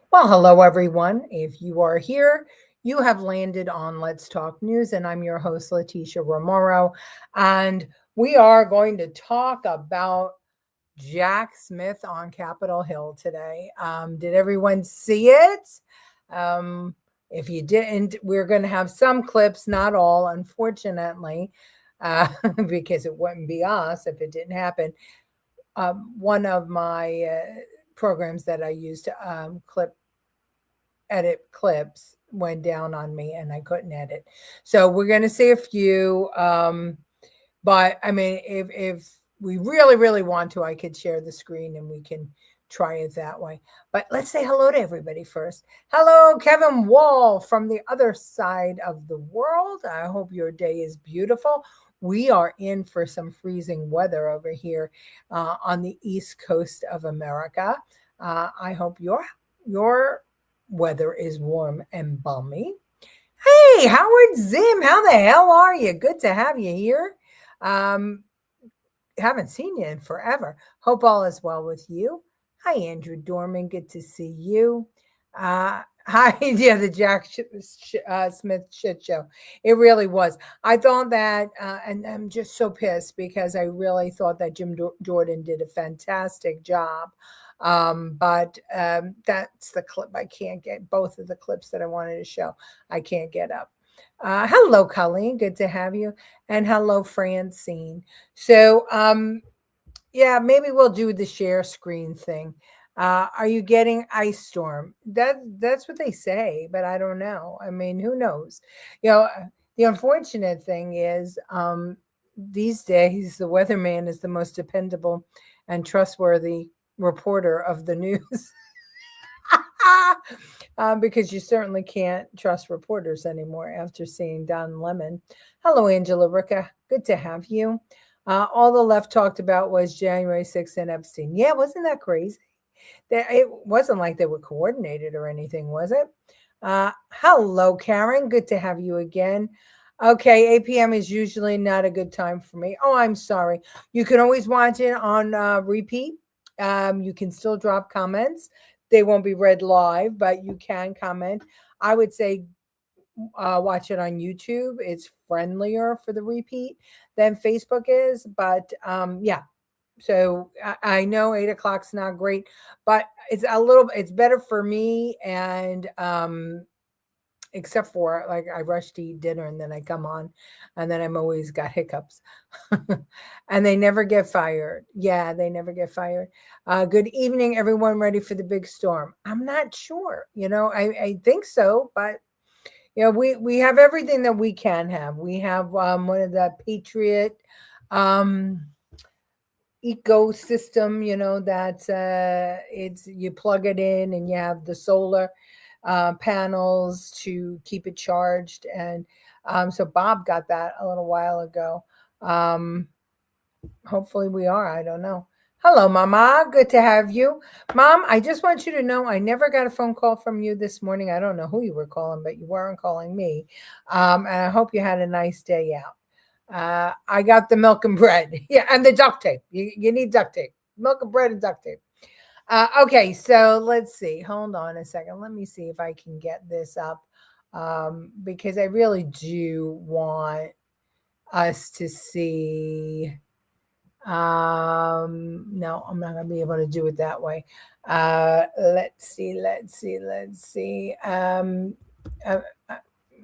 Well, hello, everyone. If you are here, you have landed on Let's Talk News, and I'm your host, Leticia Remauro. And we are going to talk about Jack Smith on Capitol Hill today. Did everyone see it? Um, if you didn't, we're going to have some clips, not all, unfortunately, uh, because it wouldn't be us if it didn't happen. One of my programs that I use to edit clips went down on me and I couldn't edit. So we're going to see a few. But I mean, if we really want to, I could share the screen and we can try it that way. But let's say hello to everybody first. Hello, Kevin Wall from the other side of the world. I hope your day is beautiful. We are in for some freezing weather over here on the East Coast of America. I hope your weather is warm and balmy. Hey, Howard Zim, how the hell are you? Good to have you here. Um, haven't seen you in forever. Hope all is well with you. Hi, Andrew Dorman. Good to see you. Hi, yeah, the Jack Smith shit show. It really was. I thought that, and I'm just so pissed because I really thought that Jim Jordan did a fantastic job. But that's the clip. I can't get both of the clips that I wanted to show. I can't get up. Hello, Colleen. Good to have you. And hello, Francine. So, yeah, maybe we'll do the share screen thing. Are you getting ice storm? That's what they say, but I don't know. I mean, who knows? The unfortunate thing is these days the weatherman is the most dependable and trustworthy reporter of the news. Because you certainly can't trust reporters anymore after seeing Don Lemon. Hello, Angela Ricca. Good to have you. All the left talked about was January 6th and Epstein. Yeah, wasn't that crazy? It wasn't like they were coordinated or anything, was it? Hello, Karen. Good to have you again. Okay, 8 p.m. is usually not a good time for me. Oh, I'm sorry. You can always watch it on repeat. You can still drop comments. They won't be read live, but you can comment. I would say watch it on YouTube. It's friendlier for the repeat than Facebook is. But yeah, so I know 8 o'clock's not great, but it's better for me. And except for like I rush to eat dinner and then I come on and then I'm always got hiccups. And they never get fired. Yeah, they never get fired. Good evening, everyone. Ready for the big storm? I'm not sure. I think so, but we have everything that we can have. We have one of the Patriot um ecosystem, that it's you plug it in and you have the solar panels to keep it charged. And so Bob got that a little while ago. Um, Hopefully we are. I don't know. Hello, Mama. Good to have you. Mom, I just want you to know I never got a phone call from you this morning. I don't know who you were calling, but you weren't calling me. And I hope you had a nice day out. I got the milk and bread. Yeah, and the duct tape. You need duct tape. Milk and bread and duct tape. Okay, so let's see. Hold on a second. Let me see if I can get this up because I really do want us to see. No, I'm not going to be able to do it that way. Let's see. Uh,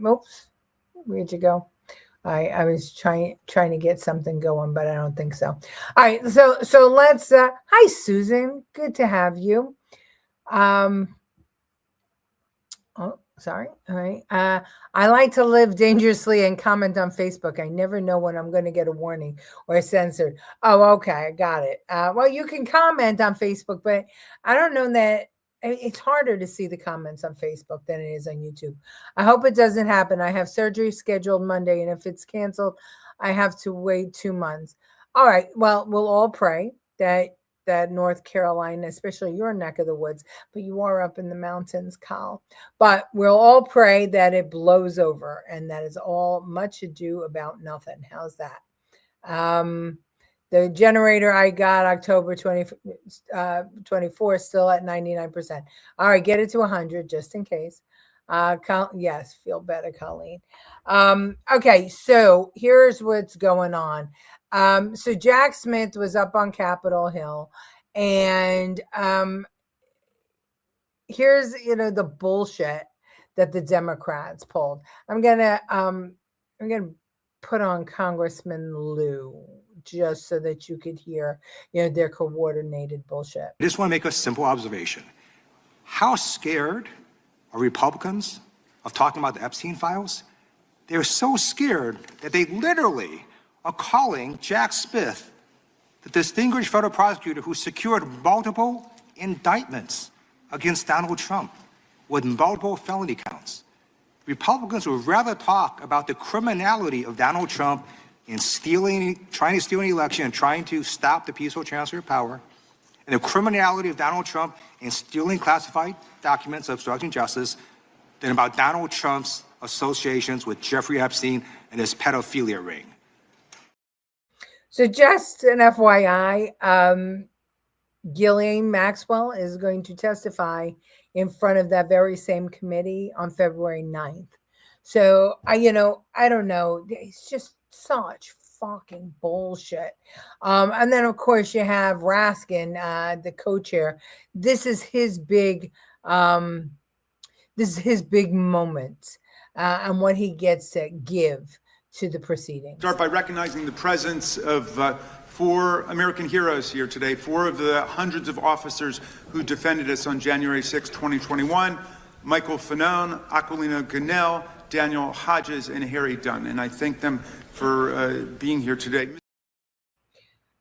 Oops, where'd you go? I was trying to get something going, but I don't think so. All right, so let's. Hi, Susan. Good to have you. Um, oh, sorry. All right. I like to live dangerously and comment on Facebook. I never know when I'm going to get a warning or censored. Oh, okay, I got it. Well, you can comment on Facebook, but I don't know that. It's harder to see the comments on Facebook than it is on YouTube. I hope it doesn't happen. I have surgery scheduled Monday, and if it's canceled, I have to wait 2 months. All right. Well, we'll all pray that North Carolina, especially your neck of the woods, but you are up in the mountains, Kyle. But we'll all pray that it blows over, and that is all much ado about nothing. How's that? Um, The generator I got October 24th, still at 99%. All right, get it to 100 just in case. Yes, feel better, Colleen. Okay, so here's what's going on. So Jack Smith was up on Capitol Hill, and here's the bullshit that the Democrats pulled. I'm gonna put on Congressman Lou just so that you could hear their coordinated bullshit. I just want to make a simple observation. How scared are Republicans of talking about the Epstein files? They're so scared that they literally are calling Jack Smith the distinguished federal prosecutor who secured multiple indictments against Donald Trump with multiple felony counts. Republicans would rather talk about the criminality of Donald Trump in trying to steal an election and trying to stop the peaceful transfer of power, and the criminality of Donald Trump in stealing classified documents of obstructing justice than about Donald Trump's associations with Jeffrey Epstein and his pedophilia ring. So just an FYI, Ghislaine Maxwell is going to testify in front of that very same committee on February 9th. So I don't know. It's just such fucking bullshit. And then of course you have Raskin, the co-chair. This is his big moment, and what he gets to give to the proceedings. Start by recognizing the presence of 4 American heroes here today, 4 of the hundreds of officers who defended us on January 6, 2021, Michael Fanone, Aquilina Ganell, Daniel Hodges, and Harry Dunn. And I thank them for being here today.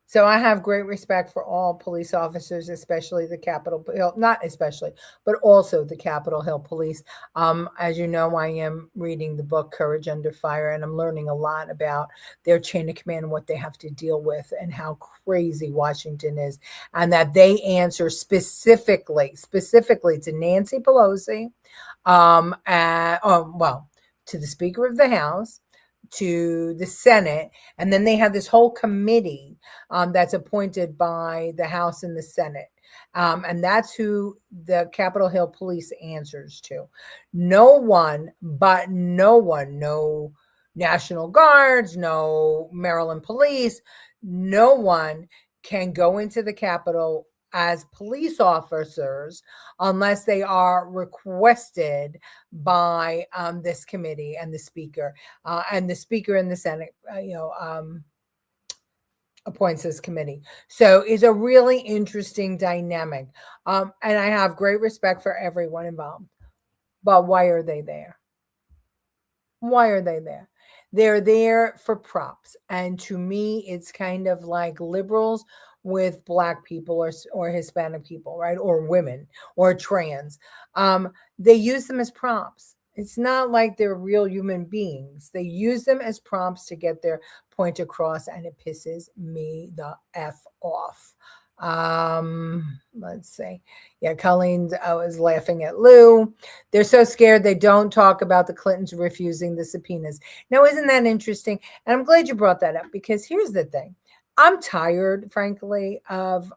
So I have great respect for all police officers, especially the Capitol Hill, not especially, but also the Capitol Hill Police. As you know, I am reading the book Courage Under Fire, and I'm learning a lot about their chain of command and what they have to deal with and how crazy Washington is, and that they answer specifically to Nancy Pelosi, to the Speaker of the House, to the Senate, and then they have this whole committee that's appointed by the House and the Senate. And that's who the Capitol Hill Police answers to. No National Guards, no Maryland Police, no one can go into the Capitol as police officers unless they are requested by this committee and the speaker and the Senate, appoints this committee. So it's a really interesting dynamic. And I have great respect for everyone involved. But why are they there? Why are they there? They're there for props. And to me, it's kind of like liberals with Black people or Hispanic people, right? Or women or trans. They use them as props. It's not like they're real human beings. They use them as prompts to get their point across, and it pisses me the F off. Let's see. Yeah, Colleen was laughing at Lou. They're so scared they don't talk about the Clintons refusing the subpoenas. Now, isn't that interesting? And I'm glad you brought that up, because here's the thing. I'm tired, frankly, of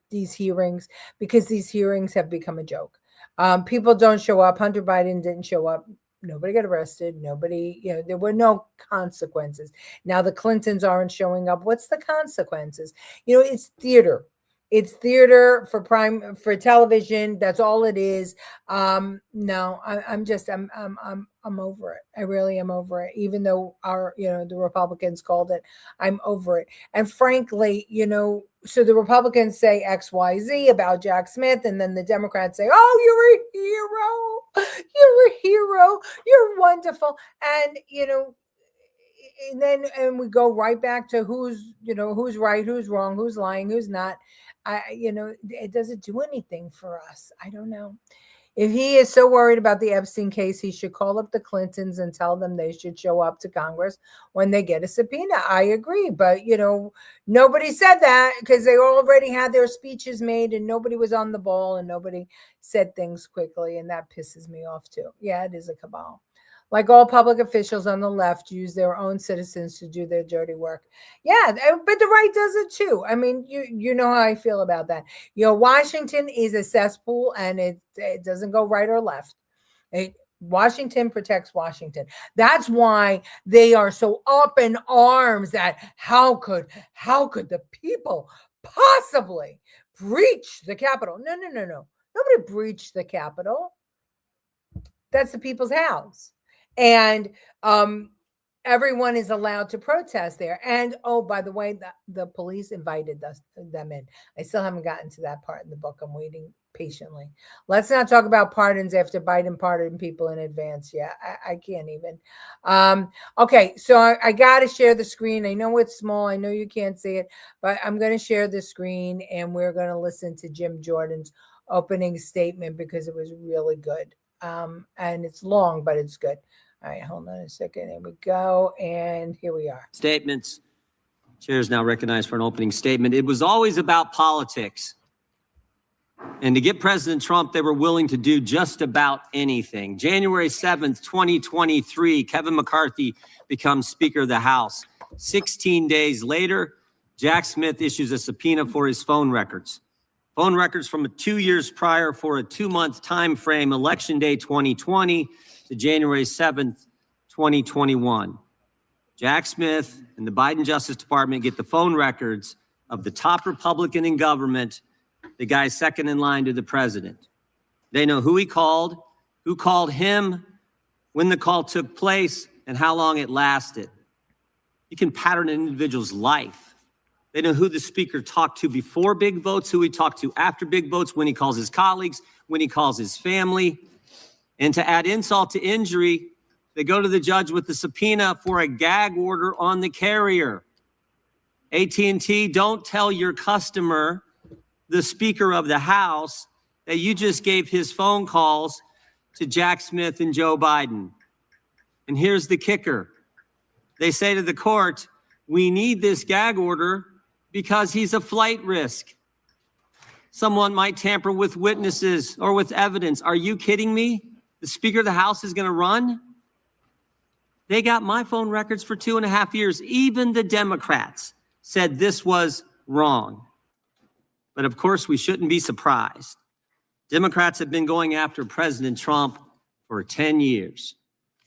these hearings, because these hearings have become a joke. People don't show up. Hunter Biden didn't show up. Nobody got arrested. Nobody, there were no consequences. Now the Clintons aren't showing up. What's the consequences? It's theater. It's theater for television. That's all it is. No, I'm over it. I really am over it. Even though the Republicans called it, I'm over it. And frankly, so the Republicans say X, Y, Z about Jack Smith, and then the Democrats say, "Oh, you're a hero. You're a hero. You're wonderful." And and we go right back to who's right, who's wrong, who's lying, who's not. It doesn't do anything for us. I don't know. If he is so worried about the Epstein case, he should call up the Clintons and tell them they should show up to Congress when they get a subpoena. I agree. But, nobody said that, because they already had their speeches made and nobody was on the ball and nobody said things quickly. And that pisses me off too. Yeah, it is a cabal. like all public officials on the left, use their own citizens to do their dirty work. Yeah, but the right does it too. I mean, you know how I feel about that. Washington is a cesspool, and it doesn't go right or left. Washington protects Washington. That's why they are so up in arms that how could the people possibly breach the Capitol? No. Nobody breached the Capitol. That's the people's house. And everyone is allowed to protest there. And oh, by the way, the police invited them in. I still haven't gotten to that part in the book. I'm waiting patiently. Let's not talk about pardons after Biden pardoned people in advance. Yeah, I can't even. Okay, so I got to share the screen. I know it's small. I know you can't see it, but I'm going to share the screen, and we're going to listen to Jim Jordan's opening statement because it was really good. And it's long, but it's good. All right, hold on a second. There we go. And here we are. Statements. Chair is now recognized for an opening statement. It was always about politics. And to get President Trump, they were willing to do just about anything. January 7th, 2023, Kevin McCarthy becomes Speaker of the House. 16 days later, Jack Smith issues a subpoena for his phone records. Phone records from 2 years prior for a 2-month time frame, Election Day 2020 to January 7th, 2021. Jack Smith and the Biden Justice Department get the phone records of the top Republican in government, the guy second in line to the president. They know who he called, who called him, when the call took place, and how long it lasted. You can pattern an individual's life. They know who the speaker talked to before big votes, who he talked to after big votes, when he calls his colleagues, when he calls his family. And to add insult to injury, they go to the judge with the subpoena for a gag order on the carrier. AT&T, don't tell your customer, the Speaker of the House, that you just gave his phone calls to Jack Smith and Joe Biden. And here's the kicker. They say to the court, we need this gag order because he's a flight risk. Someone might tamper with witnesses or with evidence. Are you kidding me? The Speaker of the House is going to run? They got my phone records for 2.5 years. Even the Democrats said this was wrong. But of course, we shouldn't be surprised. Democrats have been going after President Trump for 10 years,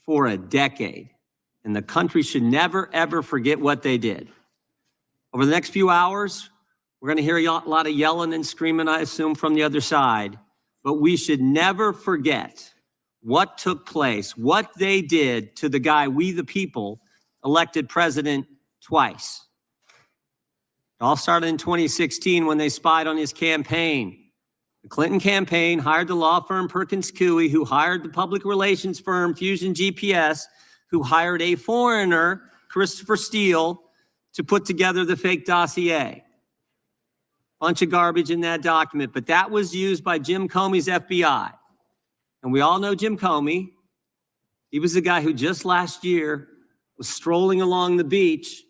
for a decade. And the country should never, ever forget what they did. Over the next few hours, we're going to hear a lot of yelling and screaming, I assume, from the other side. But we should never forget what took place, what they did to the guy, we the people, elected president twice. It all started in 2016 when they spied on his campaign. The Clinton campaign hired the law firm Perkins Coie, who hired the public relations firm Fusion GPS, who hired a foreigner, Christopher Steele, to put together the fake dossier. Bunch of garbage in that document, but that was used by Jim Comey's FBI. And we all know Jim Comey. He was the guy who just last year was strolling along the beach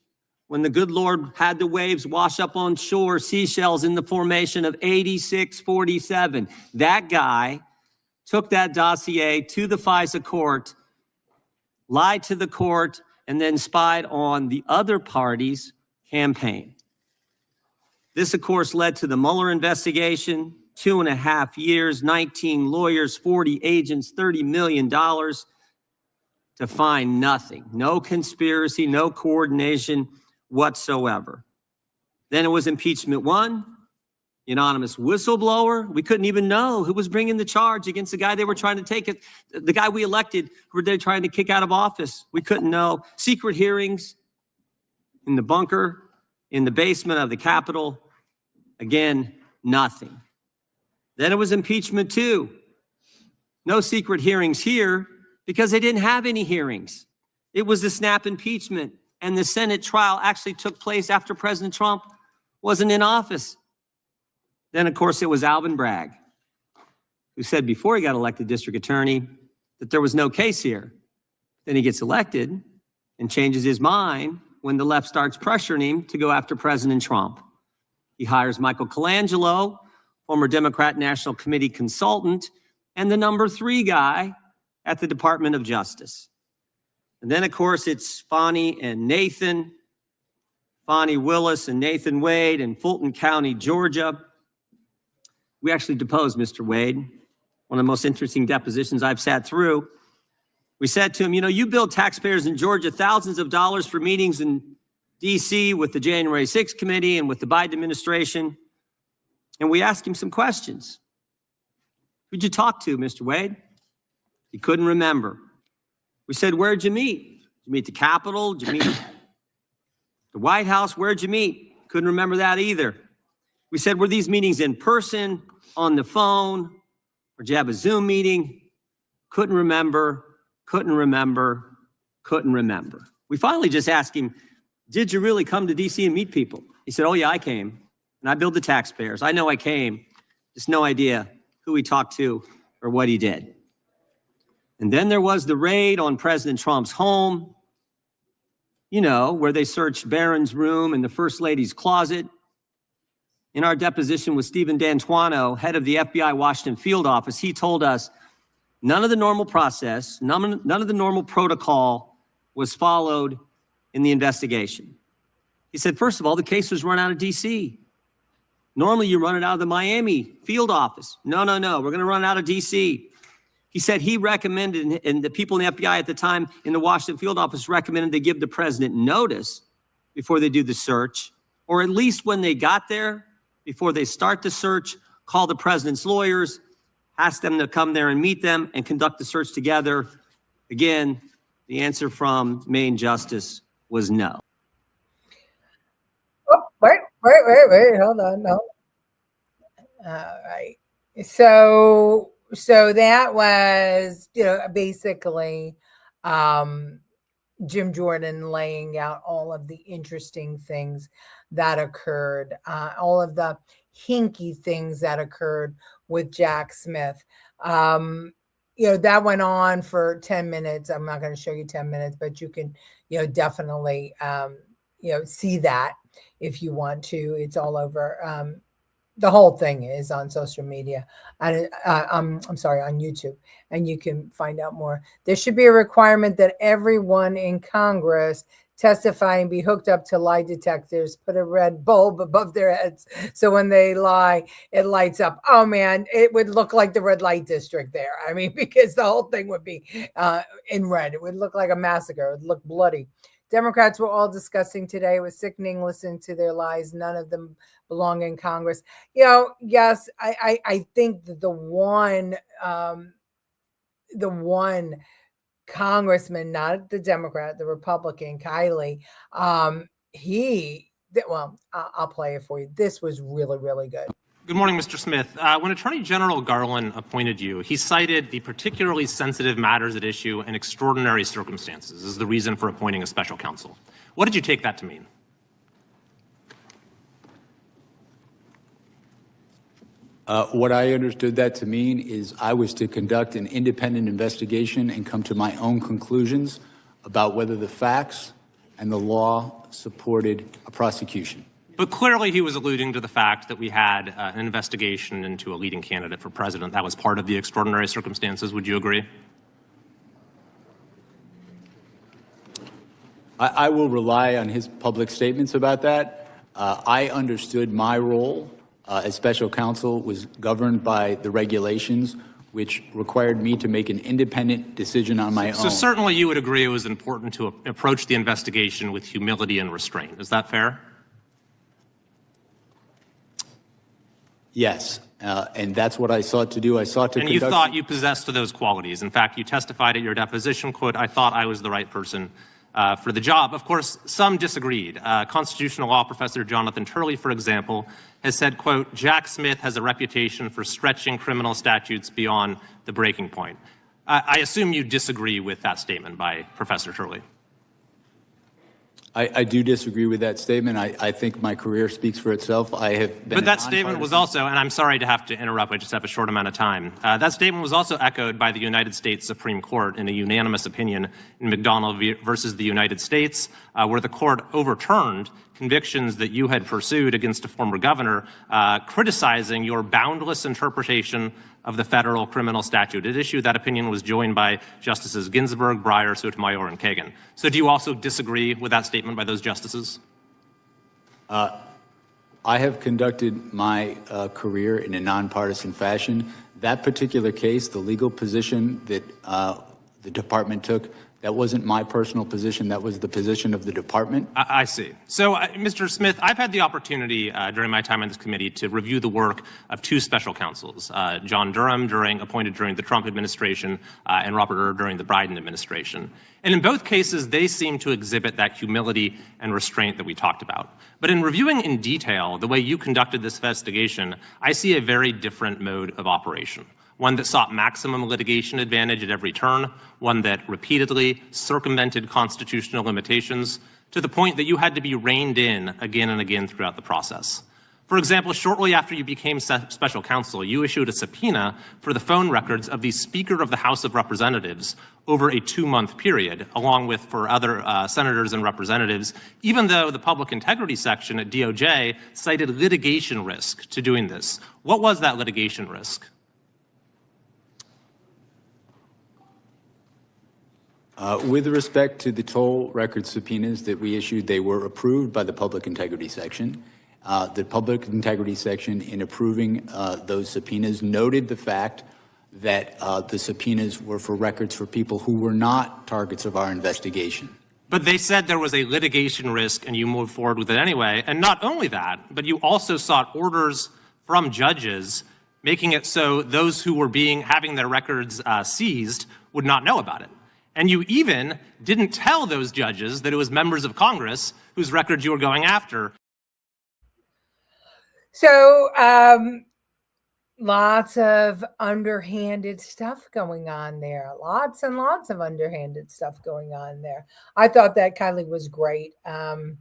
when the good Lord had the waves wash up on shore seashells in the formation of 8647. That guy took that dossier to the FISA court, lied to the court, and then spied on the other party's campaign. This, of course, led to the Mueller investigation, 2.5 years, 19 lawyers, 40 agents, $30 million to find nothing. No conspiracy, no coordination whatsoever. Then it was impeachment 1, anonymous whistleblower. We couldn't even know who was bringing the charge against the guy they were trying to take it, the guy we elected, who were they trying to kick out of office. We couldn't know. Secret hearings in the bunker, in the basement of the Capitol. Again, nothing. Then it was impeachment 2. No secret hearings here because they didn't have any hearings. It was the snap impeachment, and the Senate trial actually took place after President Trump wasn't in office. Then, of course, it was Alvin Bragg, who said before he got elected district attorney that there was no case here. Then he gets elected and changes his mind when the left starts pressuring him to go after President Trump. He hires Michael Colangelo, former Democrat National Committee consultant, and the number 3 guy at the Department of Justice. And then, of course, it's Fonnie and Nathan, Fonnie Willis and Nathan Wade in Fulton County, Georgia. We actually deposed Mr. Wade, one of the most interesting depositions I've sat through. We said to him, you know, you billed taxpayers in Georgia thousands of dollars for meetings in D.C. with the January 6th committee and with the Biden administration. And we asked him some questions. Who'd you talk to, Mr. Wade? He couldn't remember. We said, where'd you meet? Did you meet the Capitol? Did you meet the White House? Where'd you meet? Couldn't remember that either. We said, were these meetings in person, on the phone, or did you have a Zoom meeting? Couldn't remember, couldn't remember, couldn't remember. We finally just asked him, did you really come to DC and meet people? He said, oh yeah, I came, and I billed the taxpayers. I know I came, just no idea who he talked to or what he did. And then there was the raid on President Trump's home, you know, where they searched Barron's room and the First Lady's closet. In our deposition with Stephen D'Antuono, head of the FBI Washington field office, he told us none of the normal process, none of the normal protocol was followed in the investigation. He said, first of all, the case was run out of DC. Normally you run it out of the Miami field office. No, we're gonna run it out of DC. He said he recommended, and the people in the FBI at the time in the Washington field office recommended they give the president notice before they do the search, or at least when they got there, before they start the search, call the president's lawyers, ask them to come there and meet them and conduct the search together. Again, the answer from Maine Justice was no. Oh, wait, hold on, no. All right. So that was, you know, basically Jim Jordan laying out all of the interesting things that occurred, all of the hinky things that occurred with Jack Smith. You know, that went on for 10 minutes. I'm not going to show you 10 minutes, but you can, you know, definitely, you know, see that if you want to. It's all over. The whole thing is on social media, and I'm sorry, on YouTube, and you can find out more. There should be a requirement that everyone in Congress testify and be hooked up to lie detectors, put a red bulb above their heads, so when they lie, it lights up. Oh man, it would look like the red light district there. I mean, because the whole thing would be in red. It would look like a massacre. It would look bloody. Democrats were all discussing today. It was sickening listening to their lies. None of them belong in Congress. You know, yes, I think that the one congressman, not the Democrat, the Republican, Kylie, well, I'll play it for you. This was really, really good. Good morning, Mr. Smith. When Attorney General Garland appointed you, he cited the particularly sensitive matters at issue and extraordinary circumstances as the reason for appointing a special counsel. What did you take that to mean? What I understood that to mean is I was to conduct an independent investigation and come to my own conclusions about whether the facts and the law supported a prosecution. But clearly he was alluding to the fact that we had an investigation into a leading candidate for president. That was part of the extraordinary circumstances. Would you agree? I will rely on his public statements about that. I understood my role as special counsel was governed by the regulations, which required me to make an independent decision on my own. So certainly you would agree it was important to approach the investigation with humility and restraint. Is that fair? Yes, and that's what I sought to do. I sought to And you thought you possessed those qualities. In fact, you testified at your deposition, quote, I thought I was the right person for the job. Of course, some disagreed. Constitutional law professor Jonathan Turley, for example, has said, quote, Jack Smith has a reputation for stretching criminal statutes beyond the breaking point. I assume you disagree with that statement by Professor Turley. I do disagree with that statement. I think my career speaks for itself. I have been. But that statement was also, and I'm sorry to have to interrupt, I just have a short amount of time. That statement was also echoed by the United States Supreme Court in a unanimous opinion in McDonald versus the United States, where the court overturned convictions that you had pursued against a former governor, criticizing your boundless interpretation of the federal criminal statute at issue. That opinion was joined by Justices Ginsburg, Breyer, Sotomayor, and Kagan. So do you also disagree with that statement by those justices? I have conducted my career in a nonpartisan fashion. That particular case, the legal position that the department took, that wasn't my personal position. That was the position of the department. I see. So, Mr. Smith, I've had the opportunity during my time on this committee to review the work of two special counsels, John Durham, appointed during the Trump administration, and Robert Hur during the Biden administration. And in both cases, they seem to exhibit that humility and restraint that we talked about. But in reviewing in detail the way you conducted this investigation, I see a very different mode of operation. One that sought maximum litigation advantage at every turn, one that repeatedly circumvented constitutional limitations to the point that you had to be reined in again and again throughout the process. For example, shortly after you became special counsel, you issued a subpoena for the phone records of the Speaker of the House of Representatives over a 2-month period, along with for other senators and representatives, even though the public integrity section at DOJ cited litigation risk to doing this. What was that litigation risk? With respect to the toll record subpoenas that we issued, they were approved by the public integrity section. The public integrity section, in approving those subpoenas, noted the fact that the subpoenas were for records for people who were not targets of our investigation. But they said there was a litigation risk and you moved forward with it anyway. And not only that, but you also sought orders from judges making it so those who were having their records seized would not know about it. And you even didn't tell those judges that it was members of Congress whose records you were going after. So lots of underhanded stuff going on there. Lots and lots of underhanded stuff going on there. I thought that Kylie was great. And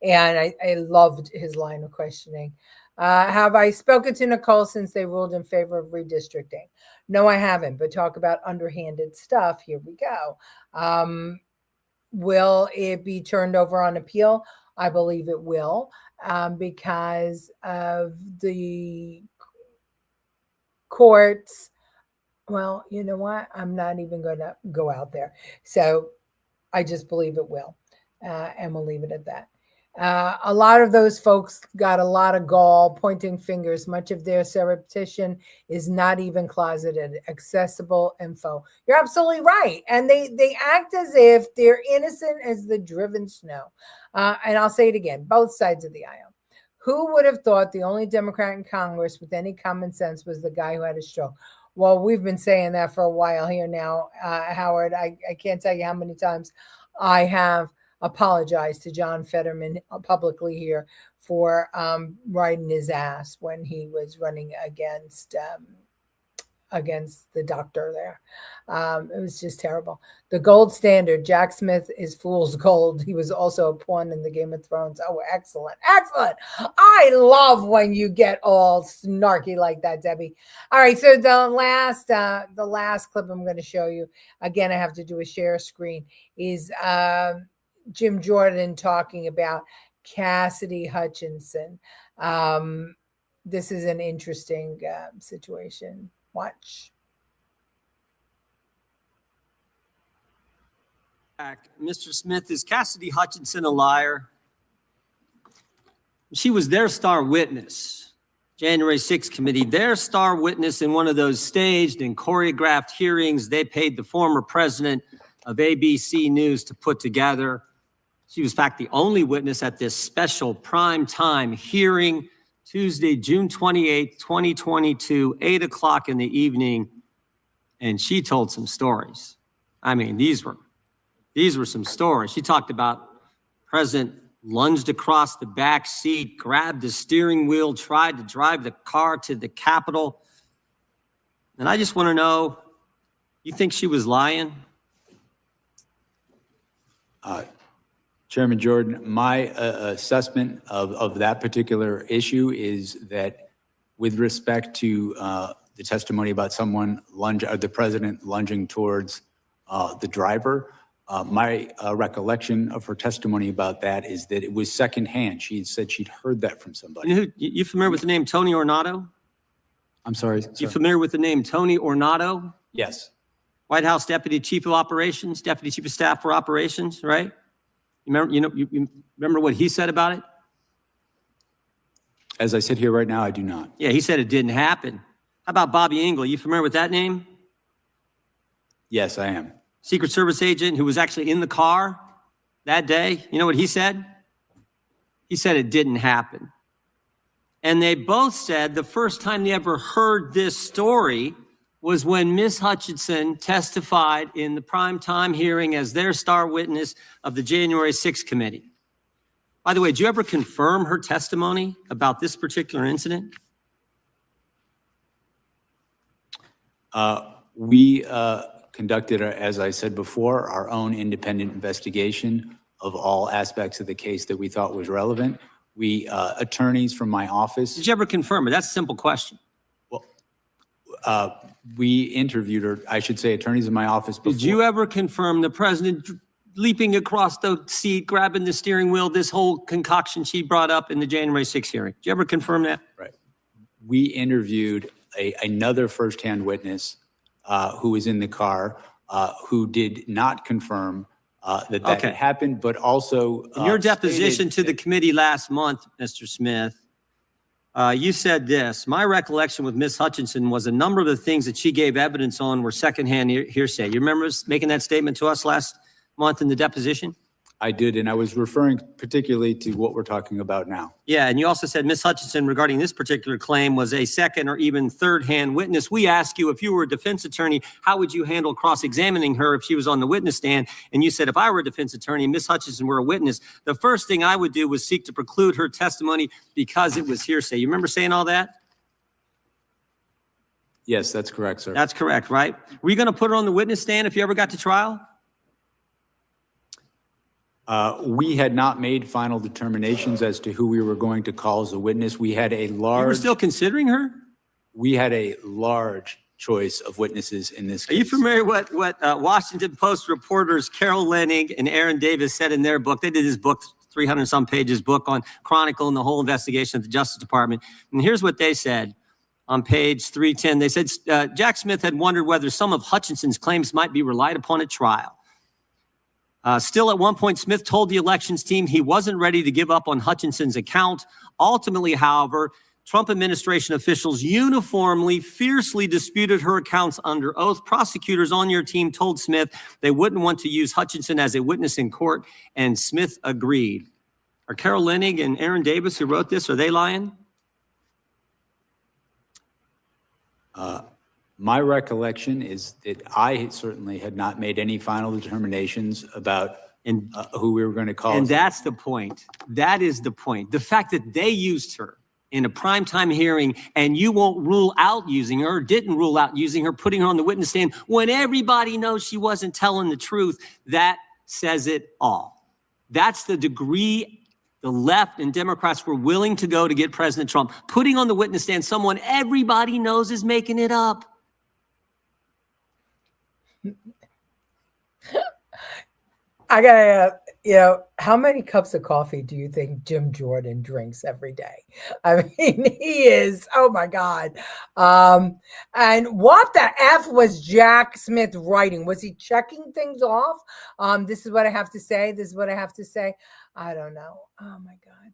I loved his line of questioning. Have I spoken to Nicole since they ruled in favor of redistricting? No, I haven't, but talk about underhanded stuff. Here we go. Will it be turned over on appeal? I believe it will, because of the courts. Well, you know what? I'm not even going to go out there. So I just believe it will, and we'll leave it at that. A lot of those folks got a lot of gall, pointing fingers. Much of their surreptition is not even closeted, accessible info. You're absolutely right. And they act as if they're innocent as the driven snow. And I'll say it again, both sides of the aisle. Who would have thought the only Democrat in Congress with any common sense was the guy who had a stroke? Well, we've been saying that for a while here now, Howard. I can't tell you how many times I have apologize to John Fetterman publicly here for riding his ass when he was running against the doctor there. It was just terrible. The gold standard, Jack Smith is fool's gold. He was also a pawn in the Game of Thrones. Oh, excellent. Excellent. I love when you get all snarky like that, Debbie. All right. So the last clip I'm going to show you, again, I have to do a share screen, is Jim Jordan talking about Cassidy Hutchinson. This is an interesting situation. Watch. Mr. Smith, is Cassidy Hutchinson a liar? She was their star witness, January 6th committee, their star witness in one of those staged and choreographed hearings they paid the former president of ABC News to put together. She was, in fact, the only witness at this special prime time hearing, Tuesday, June 28th, 2022, 8 o'clock in the evening, and she told some stories. I mean, these were some stories. She talked about President lunged across the back seat, grabbed the steering wheel, tried to drive the car to the Capitol. And I just want to know, you think she was lying? Chairman Jordan, my assessment of that particular issue is that with respect to the testimony about the president lunging towards the driver, my recollection of her testimony about that is that it was secondhand. She said she'd heard that from somebody. You familiar with the name Tony Ornato? I'm sorry, You sir. familiar with the name Tony Ornato? Yes. White House Deputy Chief of Operations, Deputy Chief of Staff for Operations, right? You remember what he said about it? As I sit here right now, I do not. Yeah, he said it didn't happen. How about Bobby Engel? You familiar with that name? Yes, I am. Secret Service agent who was actually in the car that day. You know what he said? He said it didn't happen. And they both said the first time they ever heard this story was when Ms. Hutchinson testified in the primetime hearing as their star witness of the January 6th committee. By the way, did you ever confirm her testimony about this particular incident? We conducted, as I said before, our own independent investigation of all aspects of the case that we thought was relevant. We, attorneys from my office. Did you ever confirm it? That's a simple question. Well, we interviewed her, I should say, attorneys in my office before. Did you ever confirm the president leaping across the seat, grabbing the steering wheel, this whole concoction she brought up in the January 6th hearing? Did you ever confirm that? Right. We interviewed another firsthand witness who was in the car who did not confirm that Okay. had happened, but also In your deposition stated to the committee last month, Mr. Smith, you said this: my recollection with Ms. Hutchinson was a number of the things that she gave evidence on were secondhand hearsay. You remember making that statement to us last month in the deposition? I did, and I was referring particularly to what we're talking about now. Yeah, and you also said Ms. Hutchinson regarding this particular claim was a second or even third-hand witness. We asked you, if you were a defense attorney, how would you handle cross-examining her if she was on the witness stand? And you said, if I were a defense attorney and Ms. Hutchinson were a witness, the first thing I would do was seek to preclude her testimony because it was hearsay. You remember saying all that? Yes, that's correct, sir. That's correct, right? Were you going to put her on the witness stand if you ever got to trial? We had not made final determinations as to who we were going to call as a witness. We had a You were large, still considering her? we had a large choice of witnesses in this Are you case. familiar what Washington Post reporters Carol Leonnig and Aaron Davis said in their book? They did this book, 300 some pages book on Chronicle and the whole investigation of the Justice Department. And here's what they said on page 310. They said Jack Smith had wondered whether some of Hutchinson's claims might be relied upon at trial. Still, at one point, Smith told the elections team he wasn't ready to give up on Hutchinson's account. Ultimately, however, Trump administration officials uniformly, fiercely disputed her accounts under oath. Prosecutors on your team told Smith they wouldn't want to use Hutchinson as a witness in court, and Smith agreed. Are Carol Leonnig and Aaron Davis, who wrote this, are they lying? My recollection is that I certainly had not made any final determinations about who we were going to call. And that's the point. That is the point. The fact that they used her in a primetime hearing and you won't rule out using her, didn't rule out using her, putting her on the witness stand when everybody knows she wasn't telling the truth, that says it all. That's the degree the left and Democrats were willing to go to get President Trump, putting on the witness stand someone everybody knows is making it up. I gotta, how many cups of coffee do you think Jim Jordan drinks every day? I mean, he is, oh my God. And what the F was Jack Smith writing? Was he checking things off? This is what I have to say. This is what I have to say. I don't know. Oh my God.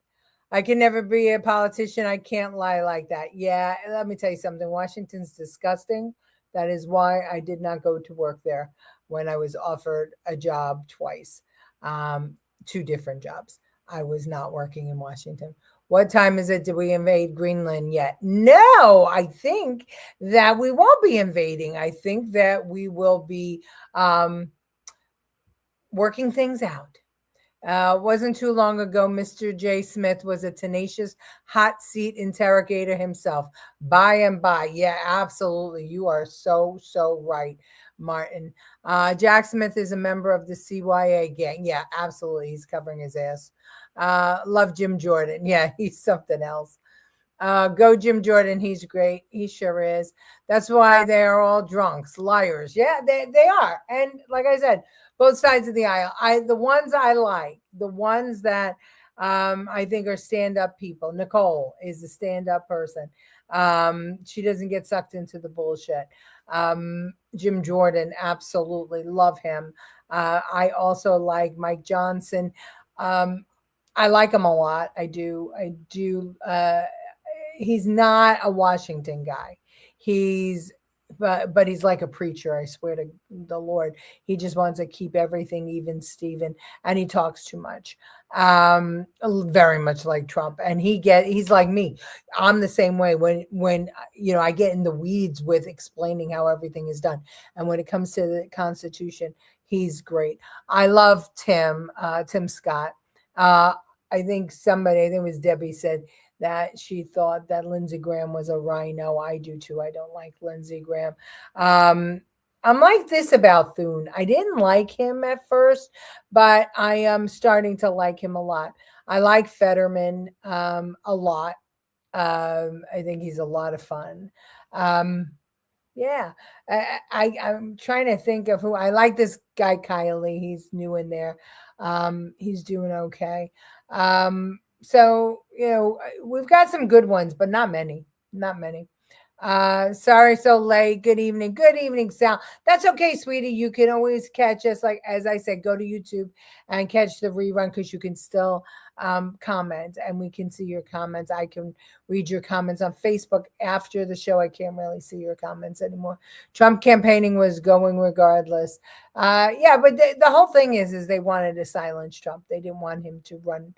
I can never be a politician. I can't lie like that. Yeah, let me tell you something. Washington's disgusting. That is why I did not go to work there when I was offered a job twice, 2 different jobs. I was not working in Washington. What time is it? Did we invade Greenland yet? No, I think that we won't be invading. I think that we will be working things out. Wasn't too long ago, Mr. J. Smith was a tenacious hot seat interrogator himself. By and by. Yeah, absolutely. You are so right, Martin. Jack Smith is a member of the CYA gang. Yeah, absolutely. He's covering his ass. Love Jim Jordan. Yeah, he's something else. Go Jim Jordan. He's great. He sure is. That's why they are all drunks, liars. Yeah, they are. And like I said, both sides of the aisle. The ones I like, the ones that I think are stand-up people. Nicole is a stand-up person. She doesn't get sucked into the bullshit. Jim Jordan, absolutely love him. I also like Mike Johnson. I like him a lot. I do. He's not a Washington guy. He's but he's like a preacher. I swear to the Lord, he just wants to keep everything even, Steven, and he talks too much. Very much like Trump, and he's like me. I'm the same way. When I get in the weeds with explaining how everything is done, and when it comes to the Constitution, he's great. I love Tim Scott. I think it was Debbie said that she thought that Lindsey Graham was a rhino. I do too. I don't like Lindsey Graham. I'm like this about Thune. I didn't like him at first, but I am starting to like him a lot. I like Fetterman a lot. I think he's a lot of fun. Yeah, I'm trying to think of who I like. This guy Kiley, he's new in there. He's doing okay. So we've got some good ones, but not many. Sorry so late. Good evening, Sal. That's okay, sweetie. You can always catch us, like as I said, go to YouTube and catch the rerun, because you can still comment and we can see your comments. I can read your comments on Facebook after the show. I can't really see your comments anymore. Trump campaigning was going regardless. Yeah, but the whole thing is they wanted to silence Trump. They didn't want him to run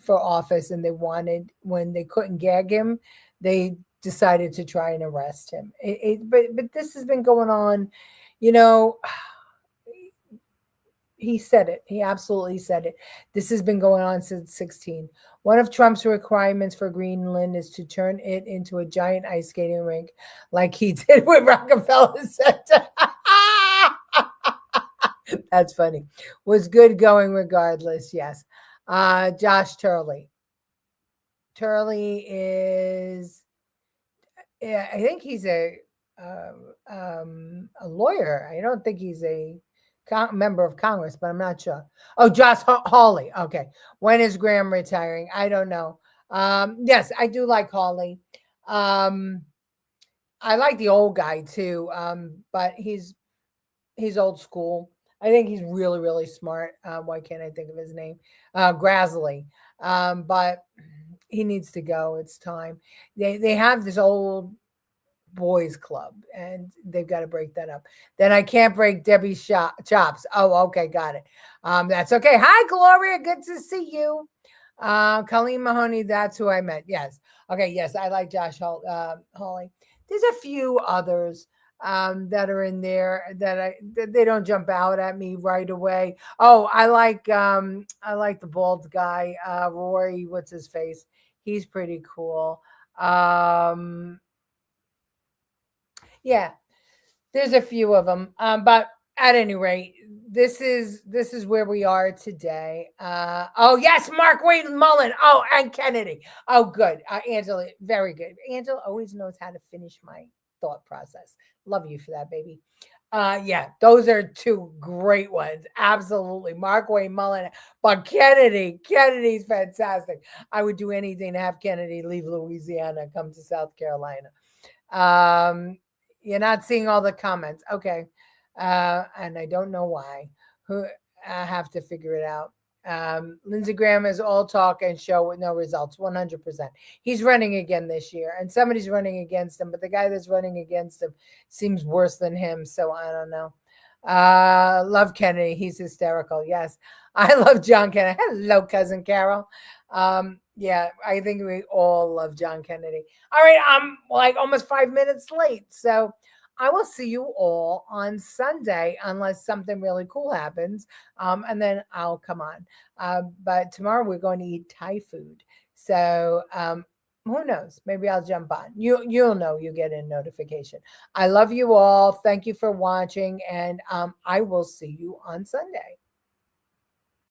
for office, and they wanted, when they couldn't gag him, they decided to try and arrest him. But this has been going on, he said it. He absolutely said it. This has been going on since 2016. One of Trump's requirements for Greenland is to turn it into a giant ice skating rink, like he did with Rockefeller Center. That's funny. Was good going regardless. Yes. Josh Turley. Turley is, I think he's a lawyer. I don't think he's a member of Congress, but I'm not sure. Oh, Josh Hawley. Okay. When is Graham retiring? I don't know. Yes, I do like Hawley. I like the old guy too, but he's old school. I think he's really, really smart. Why can't I think of his name? Grassley. But he needs to go. It's time. They have this old boys club, and they've got to break that up. Then I can't break Debbie's chops. Oh, okay, got it. That's okay. Hi, Gloria. Good to see you. Colleen Mahoney, that's who I meant. Yes. Okay, yes, I like Josh Hawley. There's a few others that are in there that they don't jump out at me right away. Oh, I like the bald guy, Rory, what's his face? He's pretty cool. Yeah, there's a few of them. But at any rate, this is where we are today. Oh yes, Mark Wade Mullen. Oh, and Kennedy. Oh, good. Angela, very good. Angela always knows how to finish my thought process. Love you for that, baby. Yeah, those are two great ones. Absolutely. Mark Wade Mullen. But Kennedy's fantastic. I would do anything to have Kennedy leave Louisiana, come to South Carolina. You're not seeing all the comments. Okay. And I don't know why. I have to figure it out. Lindsey Graham is all talk and show with no results. 100%. He's running again this year, and somebody's running against him, but the guy that's running against him seems worse than him. So I don't know. Love Kennedy. He's hysterical. Yes. I love John Kennedy. Hello, cousin Carol. Yeah, I think we all love John Kennedy. All right, I'm like almost 5 minutes late. So I will see you all on Sunday unless something really cool happens. And then I'll come on. But tomorrow we're going to eat Thai food. So who knows? Maybe I'll jump on. You'll know, you get a notification. I love you all. Thank you for watching. And I will see you on Sunday.